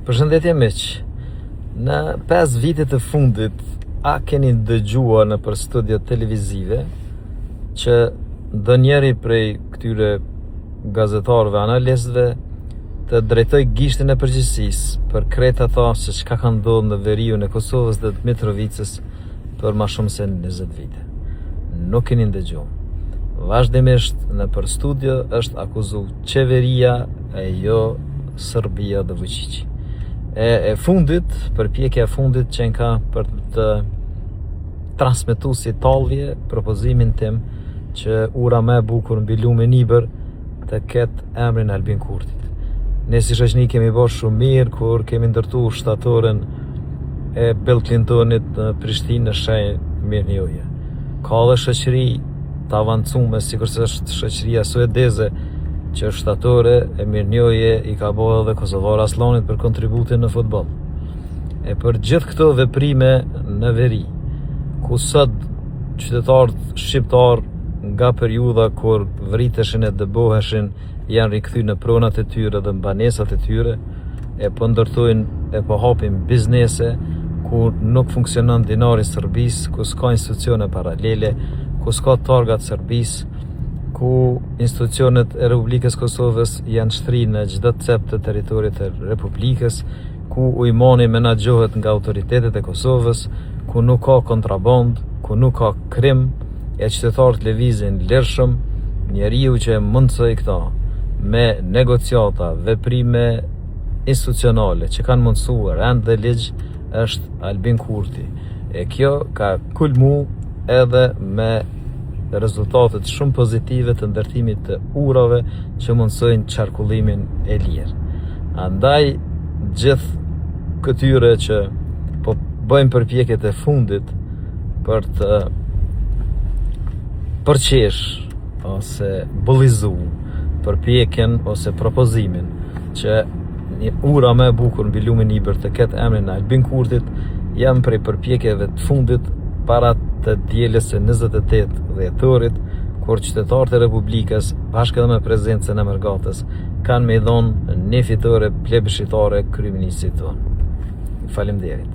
Përshëndetje miq. Në 5 vitet e fundit, a keni dëgjuar në për studio televizive që ndonjëri prej këtyre gazetarëve, analistëve të drejtoj gishtin e përgjegjësisë për krejt ato se çka ka ndodhur në veriun e Kosovës dhe të Mitrovicës për më shumë se 20 vite. Nuk keni dëgjuar. Vazhdimisht në për studio është akuzuar qeveria e jo Serbia dhe Vučić. E fundit, përpjekja e fundit që ka për të transmetuar si tallje propozimin tim që ura më e bukur mbi lumin Iber të ketë emrin Albin Kurtit. Ne si shoqëni kemi bërë shumë mirë kur kemi ndërtuar shtatoren e Bill Clintonit në Prishtinë në shenjë mirënjohje. Ka dhe shoqëri të avancuar, sikur se është shoqëria suedeze që shtatore e mirënjohje i ka bërë edhe Kosovar Aslanit për kontributin në futboll. E për gjithë këto veprime në veri, ku sot qytetarët shqiptar nga periudha kur vriteshin e dëboheshin janë rikthyer në pronat e tyre dhe banesat e tyre, e po ndërtojnë e po hapin biznese ku nuk funksionon dinari Serbisë, ku s'ka institucione paralele, ku s'ka targat Serbisë, ku institucionet e Republikës Kosovës janë shtrirë në çdo cep të territorit të Republikës, ku ujmani menaxhohet nga autoritetet e Kosovës, ku nuk ka kontraband, ku nuk ka krim, e qytetarët lëvizin lirshëm. Njeriu që mundsoi këta me negociata, veprime institucionale që kanë mundsuar rend dhe ligj është Albin Kurti. E kjo ka kulmu edhe me rezultatet shumë pozitive të ndërtimit të urave që mundsojnë qarkullimin e lirë. Andaj gjithë këtyre që po bëjmë përpjekjet e fundit për të përqesh ose bullizu përpjekjen ose propozimin që një ura më e bukur mbi lumin Iber të ketë emrin Albin Kurtit, jam prej përpjekjeve të fundit para të dielës së 28 dhjetorit, kur qytetarët e Republikës, bashkë edhe me prezencën e Mërgatës, kanë me i dhonë një fitore plebiscitare kryeministit tonë. Faleminderit.